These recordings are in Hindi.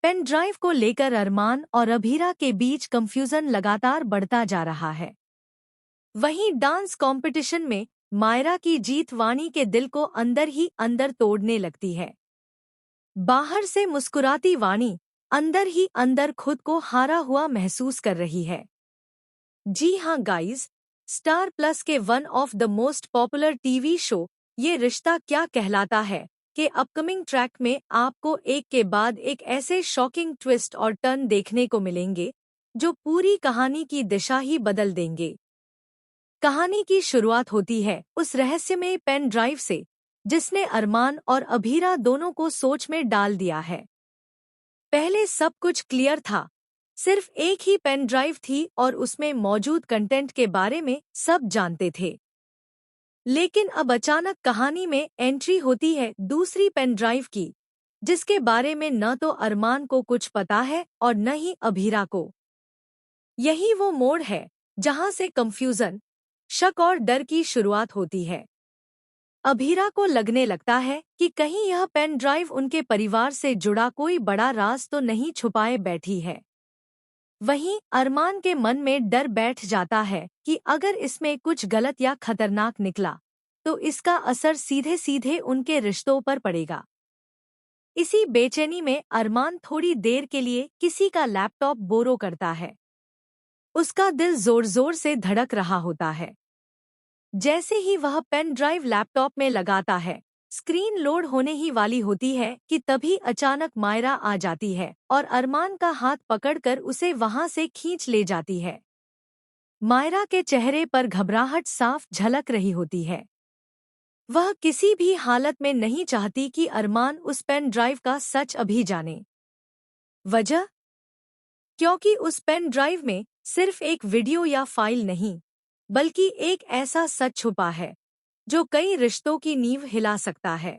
पेन ड्राइव को लेकर अरमान और अभीरा के बीच कंफ्यूजन लगातार बढ़ता जा रहा है। वहीं डांस कंपटीशन में मायरा की जीत वाणी के दिल को अंदर ही अंदर तोड़ने लगती है। बाहर से मुस्कुराती वाणी अंदर ही अंदर खुद को हारा हुआ महसूस कर रही है। जी हाँ गाइज, स्टार प्लस के one of the most popular TV show ये रिश्ता क्या कहलाता है के अपकमिंग ट्रैक में आपको एक के बाद एक ऐसे शॉकिंग ट्विस्ट और टर्न देखने को मिलेंगे जो पूरी कहानी की दिशा ही बदल देंगे। कहानी की शुरुआत होती है उस रहस्यमय पेन ड्राइव से जिसने अरमान और अभीरा दोनों को सोच में डाल दिया है। पहले सब कुछ क्लियर था, सिर्फ एक ही पेन ड्राइव थी और उसमें मौजूद कंटेंट के बारे में सब जानते थे। लेकिन अब अचानक कहानी में एंट्री होती है दूसरी पेन ड्राइव की, जिसके बारे में न तो अरमान को कुछ पता है और न ही अभीरा को। यही वो मोड़ है जहां से कंफ्यूजन, शक और डर की शुरुआत होती है। अभीरा को लगने लगता है कि कहीं यह पेन ड्राइव उनके परिवार से जुड़ा कोई बड़ा राज तो नहीं छुपाए बैठी है। वहीं अरमान के मन में डर बैठ जाता है कि अगर इसमें कुछ गलत या खतरनाक निकला तो इसका असर सीधे सीधे उनके रिश्तों पर पड़ेगा। इसी बेचैनी में अरमान थोड़ी देर के लिए किसी का लैपटॉप बोरो करता है। उसका दिल जोर जोर से धड़क रहा होता है। जैसे ही वह पेन ड्राइव लैपटॉप में लगाता है, स्क्रीन लोड होने ही वाली होती है कि तभी अचानक मायरा आ जाती है और अरमान का हाथ पकड़कर उसे वहां से खींच ले जाती है। मायरा के चेहरे पर घबराहट साफ झलक रही होती है। वह किसी भी हालत में नहीं चाहती कि अरमान उस पेन ड्राइव का सच अभी जाने। वजह? क्योंकि उस पेन ड्राइव में सिर्फ एक वीडियो या फाइल नहीं, बल्कि एक ऐसा सच छुपा है जो कई रिश्तों की नींव हिला सकता है।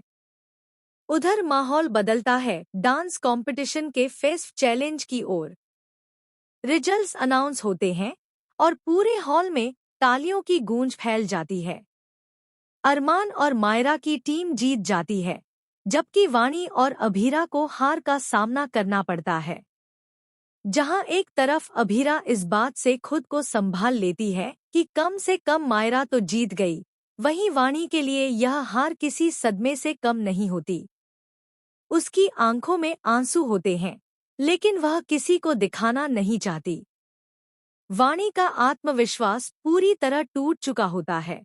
उधर माहौल बदलता है डांस कंपटीशन के फेस्ट चैलेंज की ओर। रिजल्ट्स अनाउंस होते हैं और पूरे हॉल में तालियों की गूंज फैल जाती है। अरमान और मायरा की टीम जीत जाती है, जबकि वाणी और अभीरा को हार का सामना करना पड़ता है। जहां एक तरफ अभीरा इस बात से खुद को संभाल लेती है कि कम से कम मायरा तो जीत गई, वहीं वाणी के लिए यह हार किसी सदमे से कम नहीं होती। उसकी आंखों में आंसू होते हैं, लेकिन वह किसी को दिखाना नहीं चाहती। वाणी का आत्मविश्वास पूरी तरह टूट चुका होता है।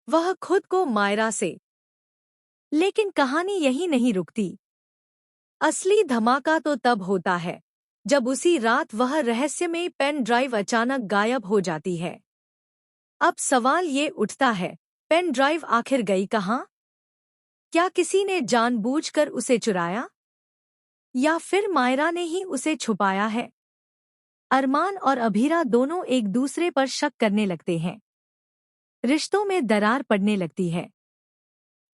वह खुद को मायरा से। लेकिन कहानी यही नहीं रुकती। असली धमाका तो तब होता है जब उसी रात वह रहस्यमय पेन ड्राइव अचानक गायब हो जाती है। अब सवाल ये उठता है, पेन ड्राइव आखिर गई कहाँ? क्या किसी ने जानबूझकर उसे चुराया, या फिर मायरा ने ही उसे छुपाया है? अरमान और अभीरा दोनों एक दूसरे पर शक करने लगते हैं। रिश्तों में दरार पड़ने लगती है।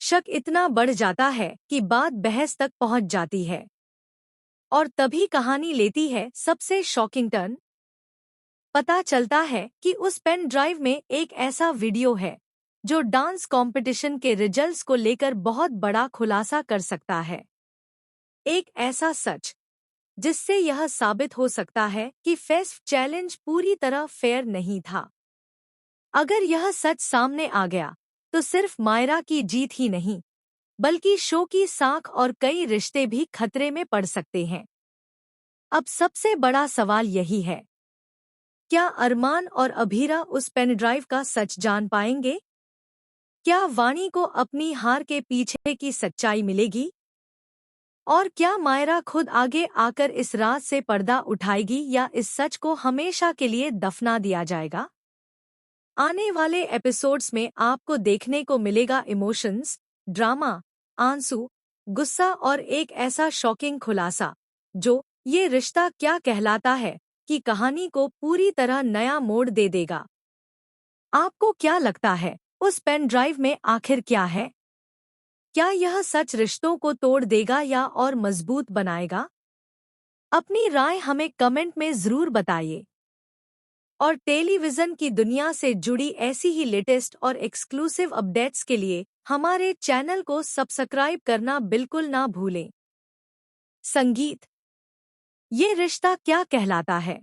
शक इतना बढ़ जाता है कि बात बहस तक पहुंच जाती है। और तभी कहानी लेती है सबसे शॉकिंग टर्न। पता चलता है कि उस पेन ड्राइव में एक ऐसा वीडियो है जो डांस कंपटीशन के रिजल्ट्स को लेकर बहुत बड़ा खुलासा कर सकता है। एक ऐसा सच जिससे यह साबित हो सकता है कि फेस्ट चैलेंज पूरी तरह फेयर नहीं था। अगर यह सच सामने आ गया तो सिर्फ मायरा की जीत ही नहीं, बल्कि शो की साख और कई रिश्ते भी खतरे में पड़ सकते हैं। अब सबसे बड़ा सवाल यही है, क्या अरमान और अभीरा उस पेन ड्राइव का सच जान पाएंगे? क्या वाणी को अपनी हार के पीछे की सच्चाई मिलेगी? और क्या मायरा खुद आगे आकर इस राज से पर्दा उठाएगी या इस सच को हमेशा के लिए दफना दिया जाएगा? आने वाले एपिसोड्स में आपको देखने को मिलेगा इमोशंस, ड्रामा, आंसू, गुस्सा और एक ऐसा शॉकिंग खुलासा जो ये रिश्ता क्या कहलाता है कि कहानी को पूरी तरह नया मोड़ दे देगा। आपको क्या लगता है, उस पेन ड्राइव में आखिर क्या है? क्या यह सच रिश्तों को तोड़ देगा या और मजबूत बनाएगा? अपनी राय हमें कमेंट में जरूर बताइए। और टेलीविजन की दुनिया से जुड़ी ऐसी ही लेटेस्ट और एक्सक्लूसिव अपडेट्स के लिए हमारे चैनल को सब्सक्राइब करना बिल्कुल ना भूलें। संगीत, ये रिश्ता क्या कहलाता है?